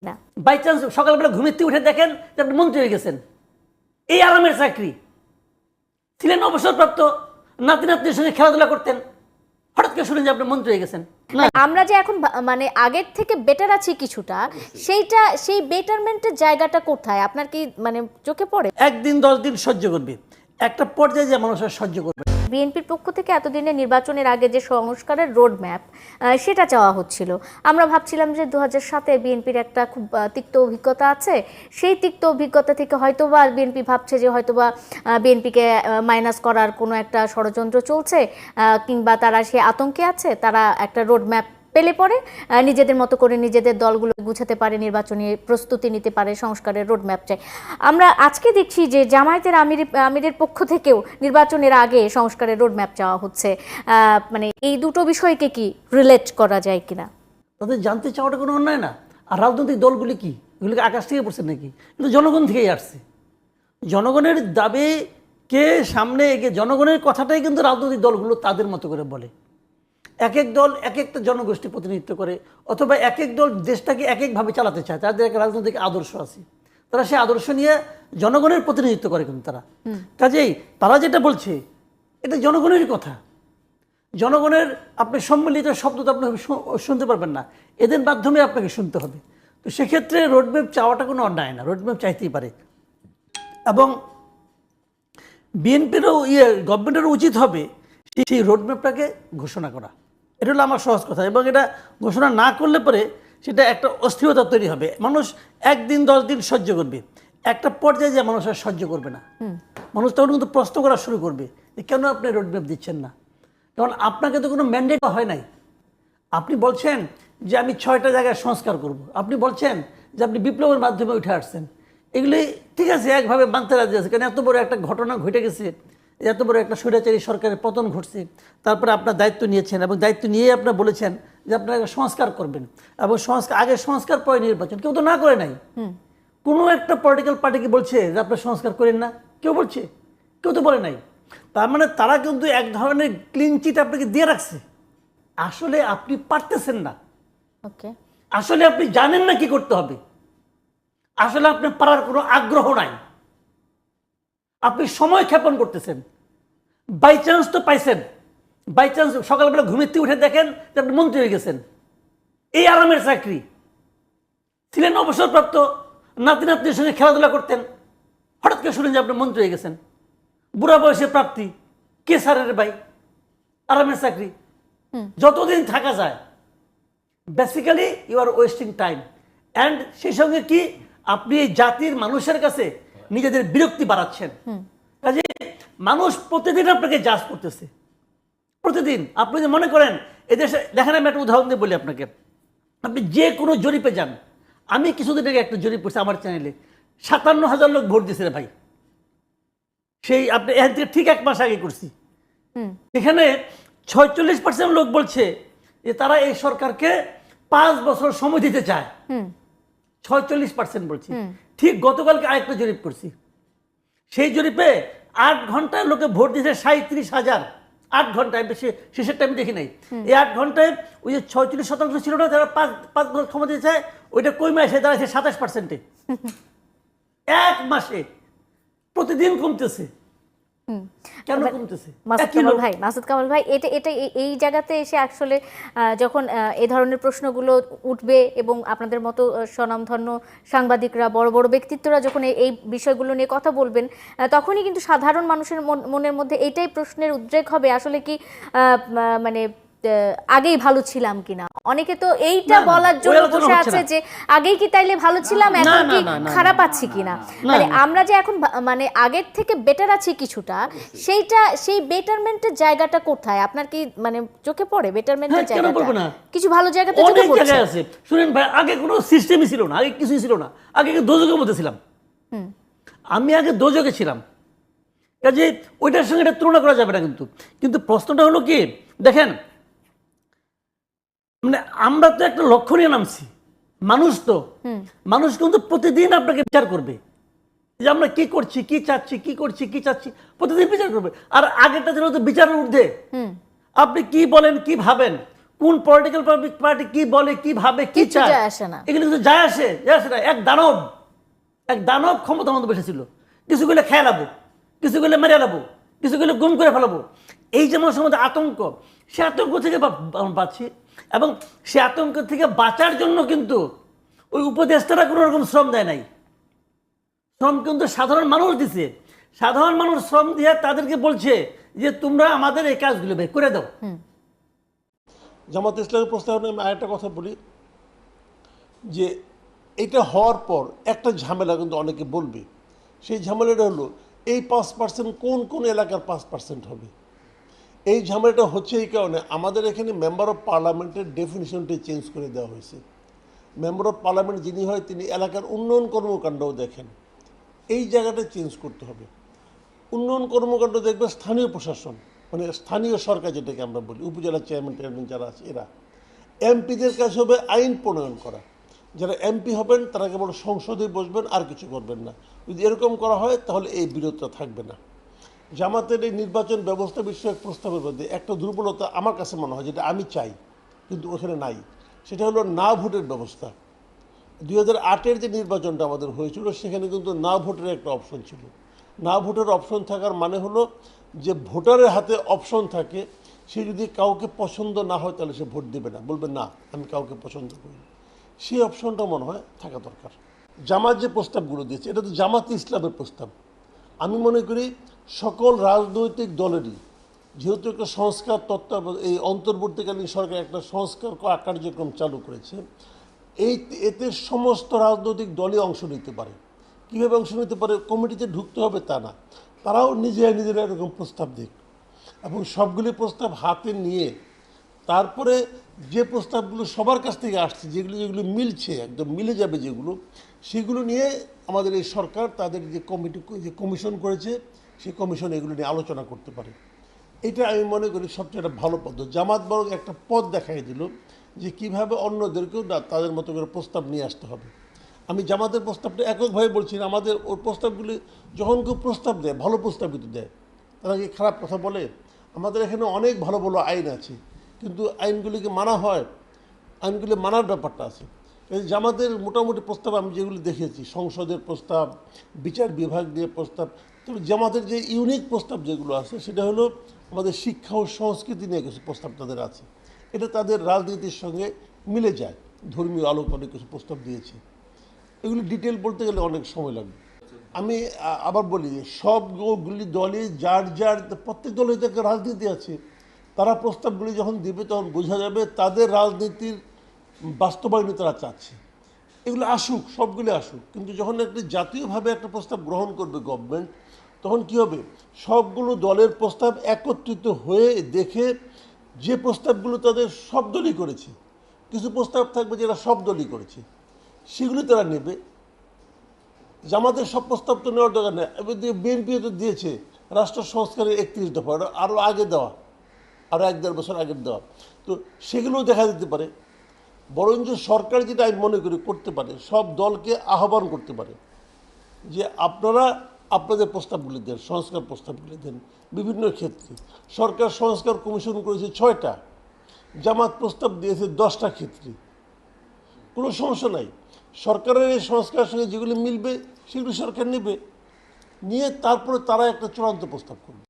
না। By chance সকালবেলা ঘুমিতে উঠে দেখেন যে আপনি মন্ত্রী হয়ে গেছেন, এই আরামের চাকরি। ছিলেন অবসরপ্রাপ্ত, নাতি নাতনির সঙ্গে খেলাধুলা করতেন, হঠাৎ করে শুনেন যে আপনি মন্ত্রী হয়ে গেছেন। না, আমরা যে এখন মানে আগের থেকে বেটার আছি কিছুটা, সেই বেটারমেন্টের জায়গাটা কোথায় আপনার কি মানে চোখে পড়ে? একদিন 10 দিন সহ্য করবে, একটা পর্যায়ে যে মানুষ আর সহ্য করবে। বিএনপির পক্ষ থেকে এতদিনের নির্বাচনের আগে যে সংস্কারের রোড ম্যাপ সেটা চাওয়া হচ্ছিল। আমরা ভাবছিলাম যে 2007-এ বিএনপির একটা খুব তিক্ত অভিজ্ঞতা আছে, সেই তিক্ত অভিজ্ঞতা থেকে হয়তোবা বিএনপি ভাবছে যে হয়তোবা বিএনপিকে মাইনাস করার কোনো একটা ষড়যন্ত্র চলছে, কিংবা তারা সে আতঙ্কে আছে, তারা একটা রোড ম্যাপ পেলে পরে নিজেদের মতো করে নিজেদের দলগুলো গুছাতে পারে, নির্বাচনী প্রস্তুতি নিতে পারে, সংস্কারের রোডম্যাপ চাই। আমরা আজকে দেখছি যে জামায়াতের আমিরের পক্ষ থেকেও নির্বাচনের আগে সংস্কারের রোডম্যাপ চাওয়া হচ্ছে। মানে এই দুটো বিষয়কে কি রিলেট করা যায় কিনা? তাদের জানতে চাওয়াটা কোনো অন্যায় না। আর রাজনৈতিক দলগুলি কি এগুলোকে আকাশ থেকে পড়ছে নাকি? কিন্তু জনগণ থেকেই আসছে। জনগণের দাবিকে সামনে এগিয়ে জনগণের কথাটাই কিন্তু রাজনৈতিক দলগুলো তাদের মতো করে বলে। এক এক দল এক একটা জনগোষ্ঠী প্রতিনিধিত্ব করে, অথবা এক এক দল দেশটাকে এক একভাবে চালাতে চায়, তাদের একটা রাজনৈতিক আদর্শ আছে, তারা সেই আদর্শ নিয়ে জনগণের প্রতিনিধিত্ব করে। কিন্তু তারা কাজেই তারা যেটা বলছে এটা জনগণের কথা। জনগণের আপনি সম্মিলিত শব্দ তো আপনি শুনতে পারবেন না, এদের মাধ্যমে আপনাকে শুনতে হবে। তো সেক্ষেত্রে রোডম্যাপ চাওয়াটা কোনো অন্যায় না, রোডম্যাপ চাইতেই পারে। এবং বিএনপিরও গভর্নমেন্টেরও উচিত হবে সেই রোডম্যাপটাকে ঘোষণা করা। এটা হলো আমার সহজ কথা। এবং এটা ঘোষণা না করলে পরে সেটা একটা অস্থিরতা তৈরি হবে। মানুষ একদিন 10 দিন সহ্য করবে, একটা পর্যায়ে যে মানুষ আর সহ্য করবে না। মানুষ তখন কিন্তু প্রশ্ন করা শুরু করবে যে কেন আপনি রোডম্যাপ দিচ্ছেন না। কারণ আপনাকে তো কোনো ম্যান্ডেট হয় নাই। আপনি বলছেন যে আমি 6টা জায়গায় সংস্কার করব, আপনি বলছেন যে আপনি বিপ্লবের মাধ্যমে উঠে আসছেন। এগুলি ঠিক আছে, একভাবে মানতে রাজি আছে, কারণ এত বড় একটা ঘটনা ঘটে গেছে, এত বড় একটা স্বৈরাচারী সরকারের পতন ঘটছে, তারপরে আপনার দায়িত্ব নিয়েছেন এবং দায়িত্ব নিয়ে আপনার বলেছেন যে আপনারা সংস্কার করবেন এবং আগে সংস্কার পরে নির্বাচন। কেউ তো না করে নাই। কোনো একটা পলিটিক্যাল পার্টি কি বলছে যে আপনার সংস্কার করেন না? কেউ বলছে? কেউ তো বলে নাই। তার মানে তারা কিন্তু এক ধরনের ক্লিন চিট আপনাকে দিয়ে রাখছে। আসলে আপনি পারতেছেন না, আসলে আপনি জানেন না কি করতে হবে, আসলে আপনি পারার কোনো আগ্রহ নাই, আপনি সময় ক্ষেপণ করতেছেন। বাই চান্স তো পাইছেন, বাই চান্স সকালবেলা ঘুমিতে উঠে দেখেন যে আপনি মন্ত্রী হয়ে গেছেন, এই আরামের চাকরি। ছিলেন অবসরপ্রাপ্ত, নাতি নাতনির সঙ্গে খেলাধুলা করতেন, হঠাৎ করে শুনেন যে আপনি মন্ত্রী হয়ে গেছেন, বুড়া বয়সে প্রাপ্তি, কে স্যারের ভাই, আরামের চাকরি। যতদিন থাকা যায় basically you are wasting time. And সেই সঙ্গে কি আপনি এই জাতির মানুষের কাছে নিজেদের বিরক্তি বাড়াচ্ছেন। কাজে মানুষ প্রতিদিন আপনাকে জাজ করতেছে, প্রতিদিন। আপনি যে মনে করেন এদেশে দেখেন, আমি একটা উদাহরণ দিয়ে বলি আপনাকে। আপনি যে কোনো জরিপে যান, আমি কিছুদিন আগে একটা জরিপ করছি আমার চ্যানেলে, 57,000 লোক ভোট দিয়েছে ভাই। সেই আপনি এখান থেকে ঠিক 1 মাস আগে করছি। এখানে 46% লোক বলছে যে তারা এই সরকারকে 5 বছর সময় দিতে চায়। 46% বলছি। ঠিক গতকালকে আরেকটা জরিপ করছি, সেই জরিপে 8 ঘন্টায় লোকে ভোট দিয়েছে 37,000। 8 ঘন্টায়, বেশি শেষের টাইম দেখি নাই। এই 8 ঘন্টায় ওই যে 46% ছিল না, যারা 5 বছর ক্ষমতা দিতে চায়, ওইটা কমে এসে দাঁড়াচ্ছে 27%-এ। 1 মাসে প্রতিদিন কমতেছে। কেন কমতেছে? মাসুদ কামাল ভাই, এটা এই জায়গাতে এসে আসলে যখন এই ধরনের প্রশ্নগুলো উঠবে এবং আপনাদের মতো স্বনামধন্য সাংবাদিকরা, বড় বড় ব্যক্তিত্বরা যখন এই বিষয়গুলো নিয়ে কথা বলবেন, তখনই কিন্তু সাধারণ মানুষের মনের মধ্যে এইটাই প্রশ্নের উদ্রেক হবে, আসলে কি মানে আগেই ভালো ছিলাম কিনা। অনেকে তো এইটা বলার জন্য বসে আছে যে আগেই কি তাইলে ভালো ছিলাম, এখন কি খারাপ আছি কিনা। মানে আমরা যে এখন মানে আগের থেকে বেটার আছি কিছুটা, সেই বেটারমেন্টের জায়গাটা কোথায় আপনার কি মানে চোখে পড়ে? বেটারমেন্টের জায়গাটা কিছু ভালো জায়গাতে চোখে পড়ছে। আছে শুনেন ভাই, আগে কোনো সিস্টেমই ছিল না, আগে কিছুই ছিল না। আগে দোজখের মধ্যে ছিলাম, আমি আগে দোজখে ছিলাম। কাজে ওইটার সঙ্গে এটা তুলনা করা যাবে না। কিন্তু প্রশ্নটা হলো কি, দেখেন মানে আমরা তো একটা লক্ষ্য নিয়ে নামছি। মানুষ কিন্তু প্রতিদিন আপনাকে বিচার করবে যে আমরা কি করছি, কি চাচ্ছি, কি করছি, কি চাচ্ছি, প্রতিদিন বিচার করবে। আর আগেরটা ছিল তো বিচারের ঊর্ধ্বে। আপনি কি বলেন, কি ভাবেন, কোন পলিটিক্যাল পার্টি কি বলে, কি ভাবে, কি কিচ্ছু চায়, যায় আসে না। এগুলো কিন্তু যায় আসে না। এক দানব ক্ষমতার মধ্যে বসেছিল। কিছু গুলো খেয়ে নেবো, কিছু গুলো মেরে নেবো, কিছু গুলো গুম করে ফেলাবো। এই যে মানুষের মধ্যে আতঙ্ক, সে আতঙ্ক থেকে বাঁচছি। এবং সে আতঙ্ক থেকে বাঁচার জন্য কিন্তু ওই উপদেষ্টারা কোনো রকম শ্রম দেয় নাই। শ্রম কিন্তু সাধারণ মানুষ দিছে। সাধারণ মানুষ শ্রম দিয়ে তাদেরকে বলছে যে তোমরা আমাদের এই কাজগুলো বের করে দাও। জামাত ইসলামের প্রস্তাবনে আমি আরেকটা কথা বলি, যে এটা হওয়ার পর একটা ঝামেলা কিন্তু অনেকে বলবে। সেই ঝামেলাটা হলো এই 5% কোন কোন এলাকার 5% হবে। এই ঝামেলাটা হচ্ছে এই কারণে আমাদের এখানে মেম্বার অফ পার্লামেন্টের ডেফিনিশনটি চেঞ্জ করে দেওয়া হয়েছে। মেম্বার অফ পার্লামেন্ট যিনি হয় তিনি এলাকার উন্নয়ন কর্মকাণ্ডও দেখেন। এই জায়গাটা চেঞ্জ করতে হবে। উন্নয়ন কর্মকাণ্ড দেখবে স্থানীয় প্রশাসন, মানে স্থানীয় সরকার যেটাকে আমরা বলি, উপজেলা চেয়ারম্যান যারা আছে এরা। এমপিদের কাজ হবে আইন প্রণয়ন করা। যারা এমপি হবেন তারা কেবল সংসদে বসবেন, আর কিছু করবেন না। যদি এরকম করা হয় তাহলে এই বিরোধটা থাকবে না। জামাতের এই নির্বাচন ব্যবস্থা বিষয়ক প্রস্তাবের মধ্যে একটা দুর্বলতা আমার কাছে মনে হয়, যেটা আমি চাই কিন্তু ওখানে নাই, সেটা হলো না ভোটের ব্যবস্থা। 2008-এর যে নির্বাচনটা আমাদের হয়েছিল সেখানে কিন্তু না ভোটের একটা অপশন ছিল। না ভোটের অপশন থাকার মানে হলো যে ভোটারের হাতে অপশন থাকে, সে যদি কাউকে পছন্দ না হয় তাহলে সে ভোট দেবে না, বলবে না আমি কাউকে পছন্দ করি। সেই অপশনটা মনে হয় থাকা দরকার। জামাত যে প্রস্তাবগুলো দিয়েছে এটা তো জামাত ইসলামের প্রস্তাব। আমি মনে করি সকল রাজনৈতিক দলেরই, যেহেতু একটা সংস্কার এই অন্তর্বর্তীকালীন সরকার একটা সংস্কার কার্যক্রম চালু করেছে, এতে সমস্ত রাজনৈতিক দলই অংশ নিতে পারে। কীভাবে অংশ নিতে পারে? কমিটিতে ঢুকতে হবে তা না, তারাও নিজেরা এরকম প্রস্তাব দিক এবং সবগুলি প্রস্তাব হাতে নিয়ে তারপরে যে প্রস্তাবগুলো সবার কাছ থেকে আসছে, যেগুলো মিলছে, একদম মিলে যাবে যেগুলো, সেগুলো নিয়ে আমাদের এই সরকার তাদের যে কমিশন করেছে সেই কমিশন এগুলো নিয়ে আলোচনা করতে পারে। এটা আমি মনে করি সবচেয়ে একটা ভালো পদ্ধতি। জামাত বরং একটা পথ দেখাই দিল যে কীভাবে অন্যদেরকেও তাদের মতো করে প্রস্তাব নিয়ে আসতে হবে। আমি জামাতের প্রস্তাবটা এককভাবে বলছি না, আমাদের ওর প্রস্তাবগুলি যখন কেউ প্রস্তাব দেয় ভালো প্রস্তাব কিন্তু দেয়, তারা কি খারাপ কথা বলে? আমাদের এখানে অনেক ভালো ভালো আইন আছে, কিন্তু আইনগুলিকে মানা হয়, আইনগুলি মানার ব্যাপারটা আছে। এই জামাতের মোটামুটি প্রস্তাব আমি যেগুলি দেখেছি, সংসদের প্রস্তাব, বিচার বিভাগ দিয়ে প্রস্তাব, তবে জামাতের যে ইউনিক প্রস্তাব যেগুলো আছে সেটা হলো আমাদের শিক্ষা ও সংস্কৃতি নিয়ে কিছু প্রস্তাব তাদের আছে। এটা তাদের রাজনীতির সঙ্গে মিলে যায়। ধর্মীয় আলোক অনেক কিছু প্রস্তাব দিয়েছে, এগুলি ডিটেল বলতে গেলে অনেক সময় লাগবে। আমি আবার বলি, সবগুলি দলে যার প্রত্যেক দলে তো একটা রাজনীতি আছে। তারা প্রস্তাবগুলি যখন দিবে তখন বোঝা যাবে তাদের রাজনীতির বাস্তবায়নে তারা চাচ্ছে। এগুলো আসুক, সবগুলো আসুক, কিন্তু যখন একটি জাতীয়ভাবে একটা প্রস্তাব গ্রহণ করবে গভর্নমেন্ট, তখন কি হবে? সবগুলো দলের প্রস্তাব একত্রিত হয়ে দেখে যে প্রস্তাবগুলো তাদের সব দলই করেছে, কিছু প্রস্তাব থাকবে যেটা সব দলই করেছে, সেগুলি তারা নেবে। জামাতের সব প্রস্তাব তো নেওয়ার দরকার নেই। বিএনপিও তো দিয়েছে রাষ্ট্র সংস্কারের 31 দফা, আরও আগে দেওয়া, আরও 1-1.5 বছর আগের দেওয়া, তো সেগুলোও দেখা যেতে পারে। বরঞ্চ সরকার যেটা আমি মনে করি করতে পারে, সব দলকে আহ্বান করতে পারে যে আপনারা আপনাদের প্রস্তাবগুলি দেন, সংস্কার প্রস্তাবগুলি দেন। বিভিন্ন ক্ষেত্রে সরকার সংস্কার কমিশন করেছে 6টা, জামাত প্রস্তাব দিয়েছে 10টা ক্ষেত্রে, কোনো সমস্যা নাই। সরকারের এই সংস্কারের সঙ্গে যেগুলি মিলবে সেগুলি সরকার নেবে, নিয়ে তারপরে তারা একটা চূড়ান্ত প্রস্তাব করবে।